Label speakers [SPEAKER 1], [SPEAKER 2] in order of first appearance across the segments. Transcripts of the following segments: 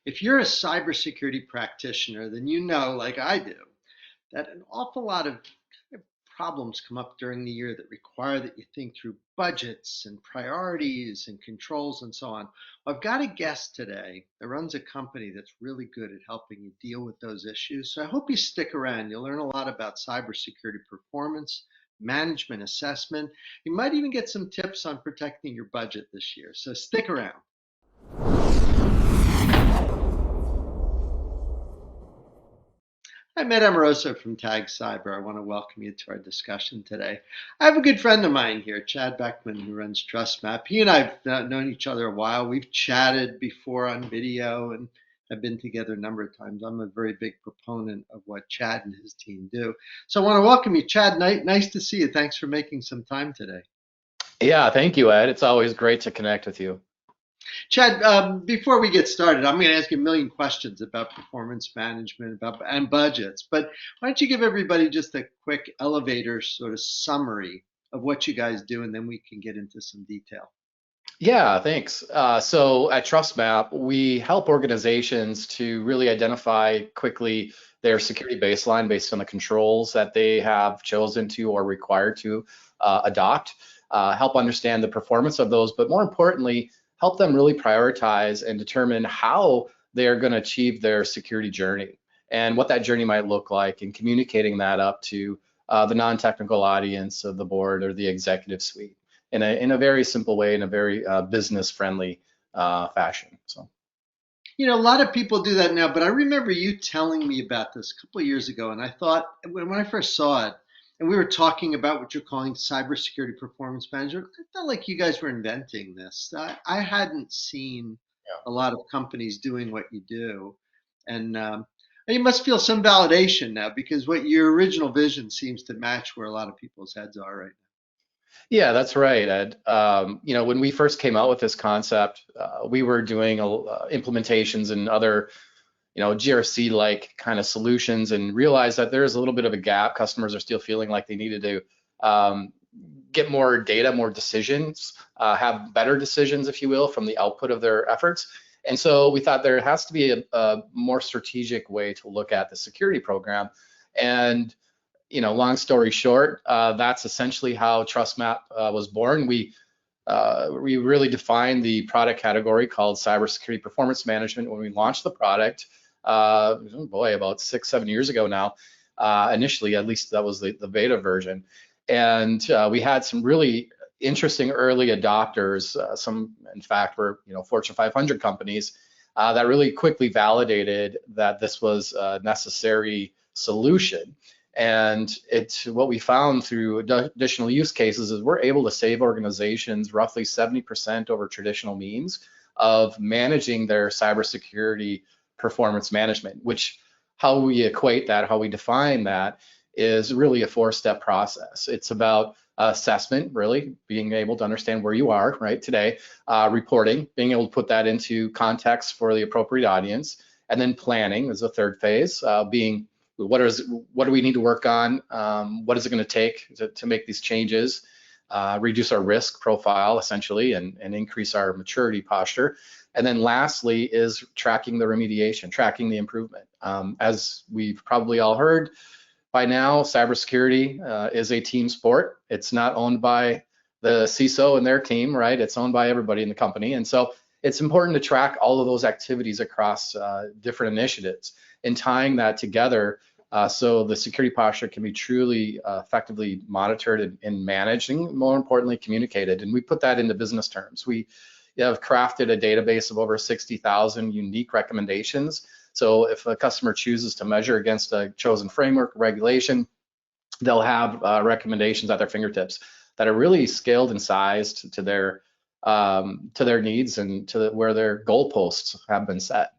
[SPEAKER 1] If you're a cybersecurity practitioner, then you know, like I do, that an awful lot of problems come up during the year that require that you think through budgets and priorities and controls and so on. Well, I've got a guest today that runs a company that's really good at helping you deal with those issues. So I hope you stick around. You'll learn a lot about cybersecurity performance, management assessment. You might even get some tips on protecting your budget this year. So stick around. I'm Ed Amoroso from Tag Cyber. I want to welcome you to our discussion today. I have a good friend of mine here, Chad Boeckmann, who runs TrustMAPP. He and I have known each other a while. We've chatted before on video and have been together a number of times. I'm a very big proponent of what Chad and his team do. So I want to welcome you, Chad. Nice to see you. Thanks for making some time today.
[SPEAKER 2] Yeah, thank you, Ed. It's always great to connect with you.
[SPEAKER 1] Chad, before we get started, I'm going to ask you a million questions about performance management and budgets. But why don't you give everybody just a quick elevator sort of summary of what you guys do, and then we can get into some detail.
[SPEAKER 2] Yeah, thanks. So at TrustMAPP, we help organizations to really identify quickly their security baseline based on the controls that they have chosen to or required to adopt, help understand the performance of those, but more importantly, help them really prioritize and determine how they're going to achieve their security journey and what that journey might look like, and communicating that up to the non-technical audience of the board or the executive suite in a very simple way, in a very business-friendly fashion. So.
[SPEAKER 1] You know, a lot of people do that now, but I remember you telling me about this a couple of years ago, and I thought when I first saw it, and we were talking about what you're calling cybersecurity performance management, I felt like you guys were inventing this. I hadn't seen a lot of companies doing what you do, and you must feel some validation now because what your original vision seems to match where a lot of people's heads are right
[SPEAKER 2] Yeah, that's right, Ed. When we first came out with this concept, we were doing implementations and other, GRC-like kind of solutions, and realized that there's a little bit of a gap. Customers are still feeling like they needed to get more data, more decisions, have better decisions, if you will, from the output of their efforts. And so we thought there has to be a more strategic way to look at the security program. And long story short, that's essentially how TrustMAPP was born. We really defined the product category called cybersecurity performance management when we launched the product. About 6-7 years ago now. Initially, at least that was the beta version, and we had some really interesting early adopters. Some, in fact, were Fortune 500 companies that really quickly validated that this was a necessary solution. And it's what we found through additional use cases is we're able to save organizations roughly 70% over traditional means of managing their cybersecurity performance management, which how we equate that, how we define that is really a 4-step process. It's about assessment, really being able to understand where you are right today, reporting, being able to put that into context for the appropriate audience, and then planning is the third phase, being what do we need to work on? What is it going to take to make these changes, reduce our risk profile essentially, and increase our maturity posture. And then lastly is tracking the remediation, tracking the improvement. As we've probably all heard by now, cybersecurity is a team sport. It's not owned by the CISO and their team, right? It's owned by everybody in the company. And so it's important to track all of those activities across different initiatives and tying that together so the security posture can be truly effectively monitored and managed, and more importantly, communicated. And we put that into business terms. We have crafted a database of over 60,000 unique recommendations. So if a customer chooses to measure against a chosen framework regulation, they'll have recommendations at their fingertips that are really scaled and sized to their needs and to where their goalposts have been set.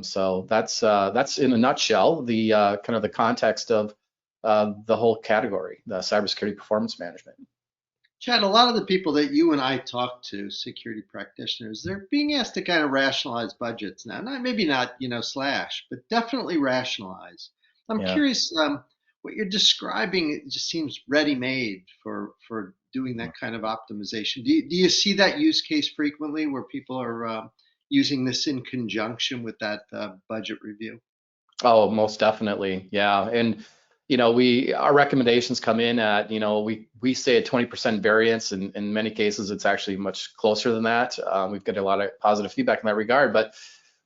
[SPEAKER 2] So that's in a nutshell the kind of the context of the whole category, the cybersecurity performance management.
[SPEAKER 1] Chad, a lot of the people that you and I talk to, security practitioners, they're being asked to kind of rationalize budgets now. Maybe not, slash, but definitely rationalize. I'm
[SPEAKER 2] Yeah.
[SPEAKER 1] curious, what you're describing, it just seems ready-made for doing that kind of optimization. Do you see that use case frequently where people are, using this in conjunction with that budget review?
[SPEAKER 2] Oh, most definitely. Yeah. And our recommendations come in at, we say a 20% variance, and in many cases it's actually much closer than that. We've got a lot of positive feedback in that regard. But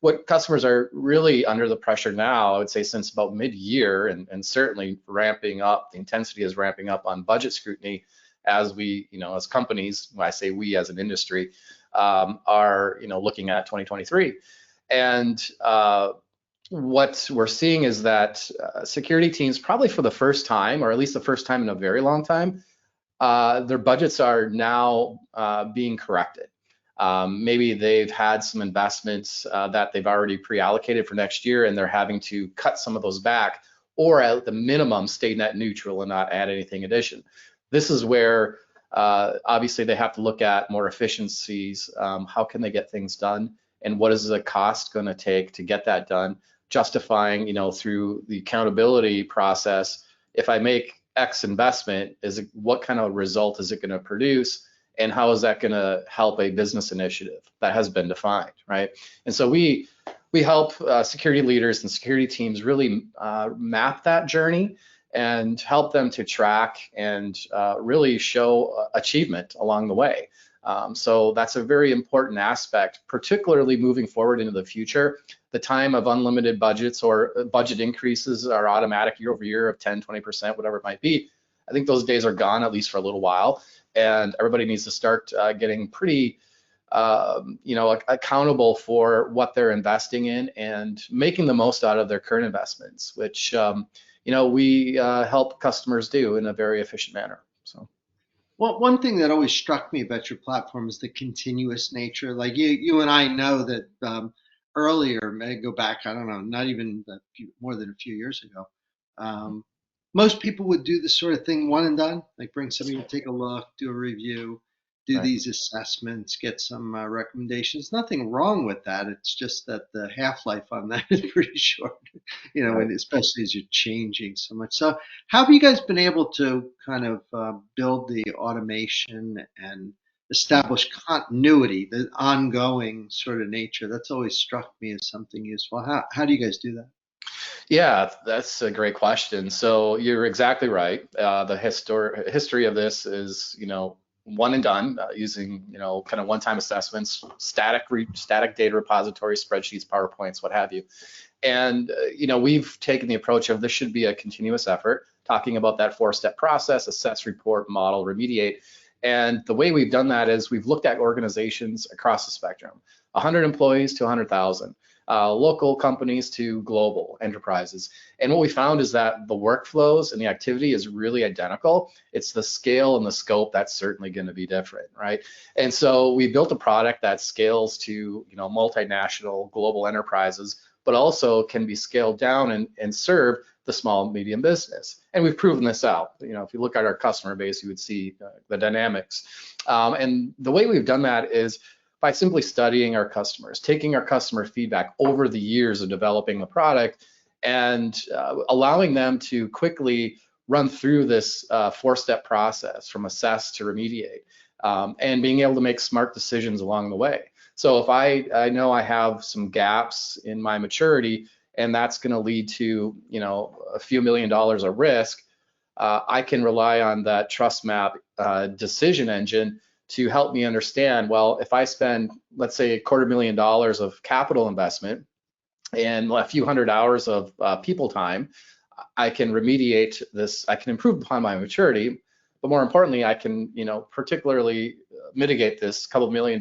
[SPEAKER 2] what customers are really under the pressure now, I would say since about mid-year, and certainly ramping up, the intensity is ramping up on budget scrutiny as we, as companies, when I say we as an industry, are, looking at 2023. And what we're seeing is that security teams, probably for the first time, or at least the first time in a very long time, their budgets are now being corrected. Maybe they've had some investments that they've already pre-allocated for next year, and they're having to cut some of those back, or at the minimum stay net neutral and not add anything addition. This is where obviously they have to look at more efficiencies. How can they get things done, and what is the cost going to take to get that done? Justifying, through the accountability process, if I make X investment, what kind of result is it going to produce, and how is that going to help a business initiative that has been defined, right? And so we help security leaders and security teams really map that journey and help them to track and really show achievement along the way. So that's a very important aspect, particularly moving forward into the future. The time of unlimited budgets or budget increases are automatic year over year of 10, 20%, whatever it might be. I think those days are gone, at least for a little while. And everybody needs to start getting pretty, accountable for what they're investing in and making the most out of their current investments, which, we help customers do in a very efficient manner. So.
[SPEAKER 1] Well, one thing that always struck me about your platform is the continuous nature. Like you and I know that earlier, may go back, I don't know, not even more than a few years ago. Most people would do this sort of thing one and done, like bring somebody to take a look, do a review, do
[SPEAKER 2] Right.
[SPEAKER 1] these assessments, get some recommendations. Nothing wrong with that. It's just that the half-life on that is pretty short,
[SPEAKER 2] Right.
[SPEAKER 1] and especially as you're changing so much. So, how have you guys been able to kind of build the automation and establish continuity, the ongoing sort of nature? That's always struck me as something useful. How do you guys do that?
[SPEAKER 2] Yeah, that's a great question. So you're exactly right. The history of this is, one and done, using, kind of one-time assessments, static data repository, spreadsheets, PowerPoints, what have you. And, we've taken the approach of this should be a continuous effort, talking about that four-step process: assess, report, model, remediate. And the way we've done that is we've looked at organizations across the spectrum, 100 employees to 100,000. Local companies to global enterprises. And what we found is that the workflows and the activity is really identical. It's the scale and the scope that's certainly going to be different, right? And so we built a product that scales to, multinational global enterprises, but also can be scaled down and serve the small and medium business. And we've proven this out. If you look at our customer base, you would see the dynamics. And the way we've done that is by simply studying our customers, taking our customer feedback over the years of developing the product, and allowing them to quickly run through this four-step process from assess to remediate, and being able to make smart decisions along the way. So if I know I have some gaps in my maturity, and that's going to lead to a few $1 million of risk, I can rely on that TrustMAPP decision engine to help me understand, well, if I spend, let's say, $250,000 of capital investment and a few hundred hours of people time, I can remediate this, I can improve upon my maturity, but more importantly, I can, particularly mitigate this couple $1 million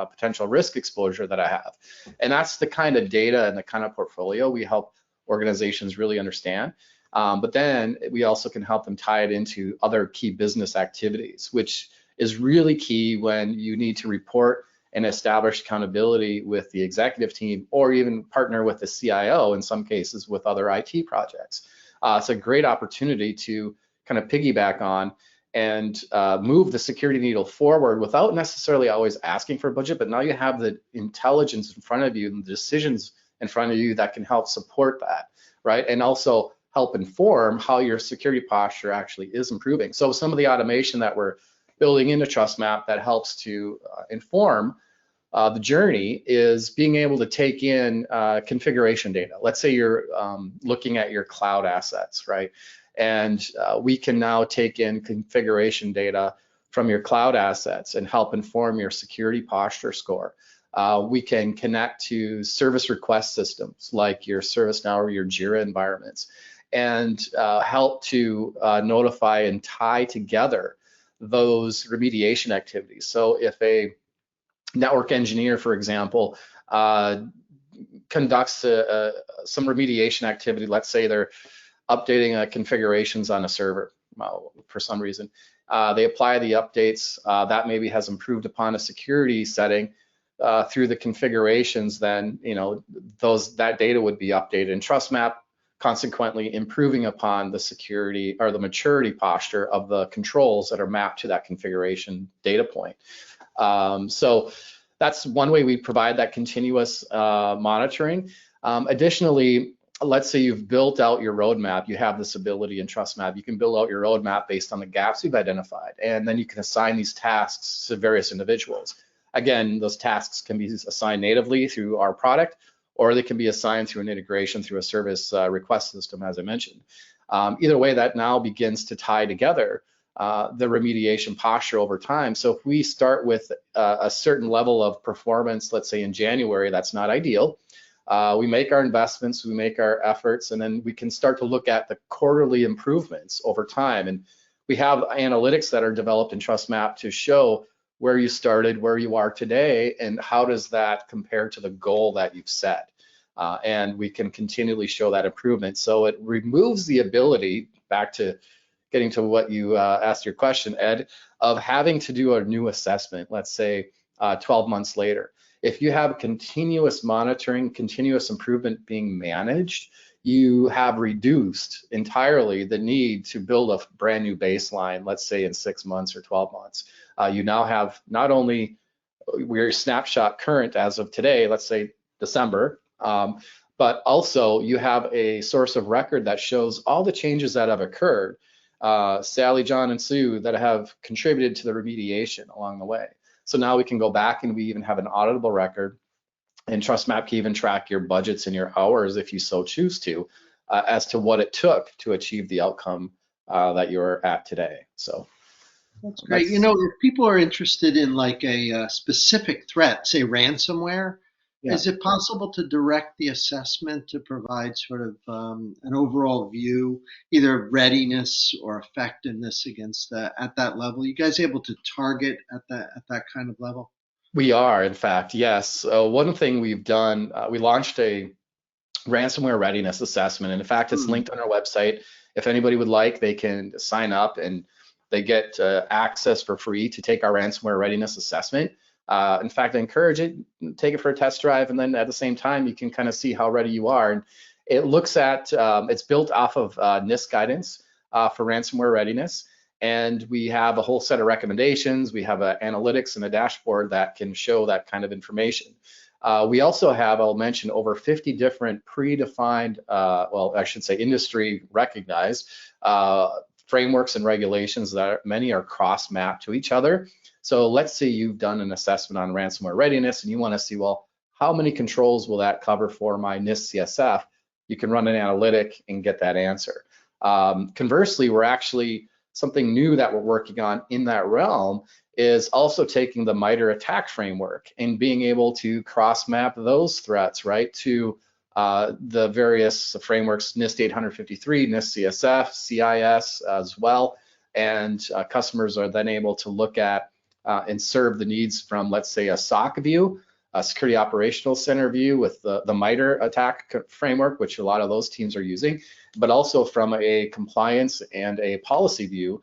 [SPEAKER 2] potential risk exposure that I have. And that's the kind of data and the kind of portfolio we help organizations really understand. But then we also can help them tie it into other key business activities, which is really key when you need to report and establish accountability with the executive team, or even partner with the CIO in some cases with other IT projects. It's a great opportunity to kind of piggyback on and move the security needle forward without necessarily always asking for a budget, but now you have the intelligence in front of you and the decisions in front of you that can help support that, right? And also help inform how your security posture actually is improving. So some of the automation that we're building into TrustMAPP that helps to inform the journey is being able to take in configuration data. Let's say you're looking at your cloud assets, right? And we can now take in configuration data from your cloud assets and help inform your security posture score. We can connect to service request systems like your ServiceNow or your Jira environments and help to notify and tie together those remediation activities. So if a network engineer, for example, conducts some remediation activity, let's say they're updating configurations on a server for some reason, they apply the updates that maybe has improved upon a security setting through the configurations, then that data would be updated in TrustMAPP, consequently improving upon the security or the maturity posture of the controls that are mapped to that configuration data point. So that's one way we provide that continuous monitoring. Additionally, let's say you've built out your roadmap, you have this ability in TrustMAPP, you can build out your roadmap based on the gaps you've identified, and then you can assign these tasks to various individuals. Again, those tasks can be assigned natively through our product, or they can be assigned through an integration through a service request system, as I mentioned. Either way, that now begins to tie together the remediation posture over time. So if we start with a certain level of performance, let's say in January, that's not ideal. We make our investments, we make our efforts, and then we can start to look at the quarterly improvements over time. And we have analytics that are developed in TrustMAPP to show where you started, where you are today, and how does that compare to the goal that you've set. And we can continually show that improvement. So it removes the ability, back to getting to what you asked your question, Ed, of having to do a new assessment, let's say 12 months later. If you have continuous monitoring, continuous improvement being managed, you have reduced entirely the need to build a brand new baseline, let's say in 6 months or 12 months. You now have not only your snapshot current as of today, let's say December, but also you have a source of record that shows all the changes that have occurred, Sally, John, and Sue, that have contributed to the remediation along the way. So now we can go back and we even have an auditable record, and TrustMAPP can even track your budgets and your hours if you so choose to, as to what it took to achieve the outcome that you're at today. So
[SPEAKER 1] that's great. If people are interested in like a specific threat, say ransomware,
[SPEAKER 2] yeah.
[SPEAKER 1] is it possible to direct the assessment to provide sort of an overall view, either of readiness or effectiveness against at that level? You guys able to target at that kind of level?
[SPEAKER 2] We are, in fact, yes. One thing we've done, we launched a ransomware readiness assessment, and in fact, it's linked on our website. If anybody would like, they can sign up and they get access for free to take our ransomware readiness assessment. In fact, I encourage it, take it for a test drive, and then at the same time, you can kind of see how ready you are. And it looks at, it's built off of NIST guidance for ransomware readiness. And we have a whole set of recommendations. We have analytics and a dashboard that can show that kind of information. We also have, I'll mention, over 50 different predefined, well, I should say industry recognized frameworks and regulations that many are cross-mapped to each other. So let's say you've done an assessment on ransomware readiness and you want to see, well, how many controls will that cover for my NIST CSF? You can run an analytic and get that answer. Conversely, we're actually, something new that we're working on in that realm is also taking the MITRE attack framework and being able to cross-map those threats, right, to the various frameworks, NIST 853, NIST CSF, CIS as well. And customers are then able to look at and serve the needs from, let's say, a SOC view, a Security Operational Center view with the MITRE attack framework, which a lot of those teams are using, but also from a compliance and a policy view,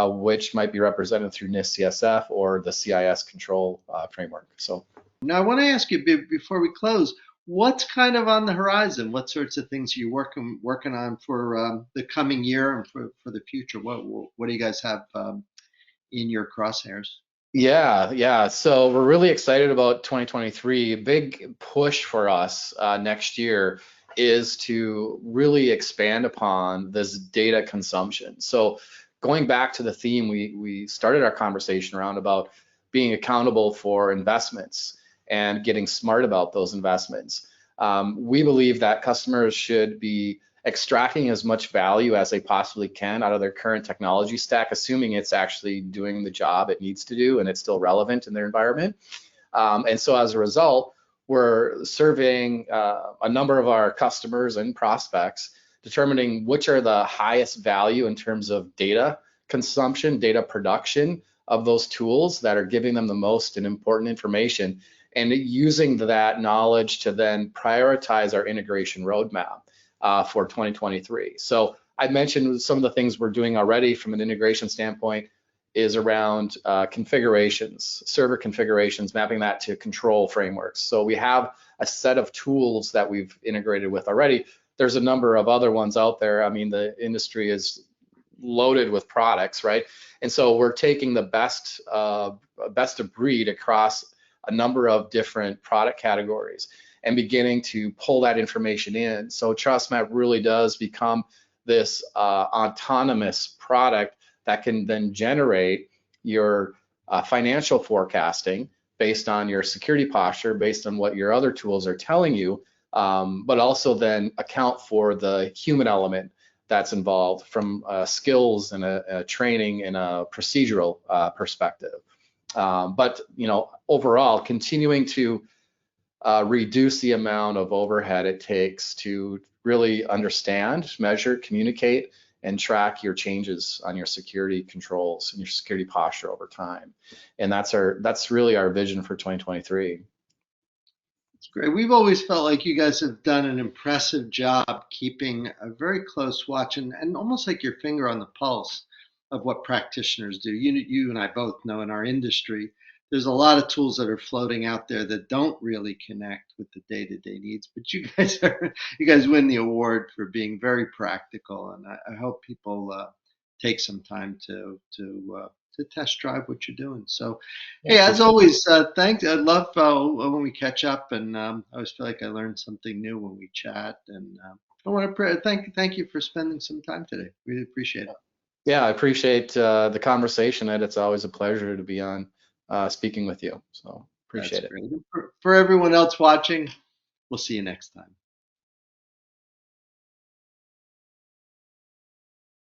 [SPEAKER 2] which might be represented through NIST CSF or the CIS control framework. So
[SPEAKER 1] now I want to ask you before we close, what's kind of on the horizon? What sorts of things are you working on for the coming year and for the future? What do you guys have in your crosshairs?
[SPEAKER 2] Yeah. So we're really excited about 2023. A big push for us next year is to really expand upon this data consumption. So going back to the theme we started our conversation around about being accountable for investments. and getting smart about those investments. We believe that customers should be extracting as much value as they possibly can out of their current technology stack, assuming it's actually doing the job it needs to do and it's still relevant in their environment. And so as a result, we're surveying a number of our customers and prospects, determining which are the highest value in terms of data consumption, data production of those tools that are giving them the most and important information, and using that knowledge to then prioritize our integration roadmap for 2023. So I mentioned some of the things we're doing already from an integration standpoint is around configurations, server configurations, mapping that to control frameworks. So we have a set of tools that we've integrated with already. There's a number of other ones out there. I mean, the industry is loaded with products, right? And so we're taking the best of breed across a number of different product categories and beginning to pull that information in. So TrustMAPP really does become this autonomous product that can then generate your financial forecasting based on your security posture, based on what your other tools are telling you, but also then account for the human element that's involved from skills and a training and a procedural perspective. But overall, continuing to reduce the amount of overhead it takes to really understand, measure, communicate, and track your changes on your security controls and your security posture over time. And that's really our vision for 2023.
[SPEAKER 1] It's great. We've always felt like you guys have done an impressive job keeping a very close watch and almost like your finger on the pulse of what practitioners do. You and I both know in our industry, there's a lot of tools that are floating out there that don't really connect with the day-to-day needs. But you guys win the award for being very practical, and I hope people take some time to test drive what you're doing. So,
[SPEAKER 2] Yeah,
[SPEAKER 1] hey, as always, thanks. I love when we catch up, and I always feel like I learn something new when we chat. And I want to thank you for spending some time today. Really appreciate it.
[SPEAKER 2] yeah, I appreciate the conversation, Ed. It's always a pleasure to be on speaking with you. So
[SPEAKER 1] That's
[SPEAKER 2] appreciate it.
[SPEAKER 1] great. For everyone else watching, we'll see you next time.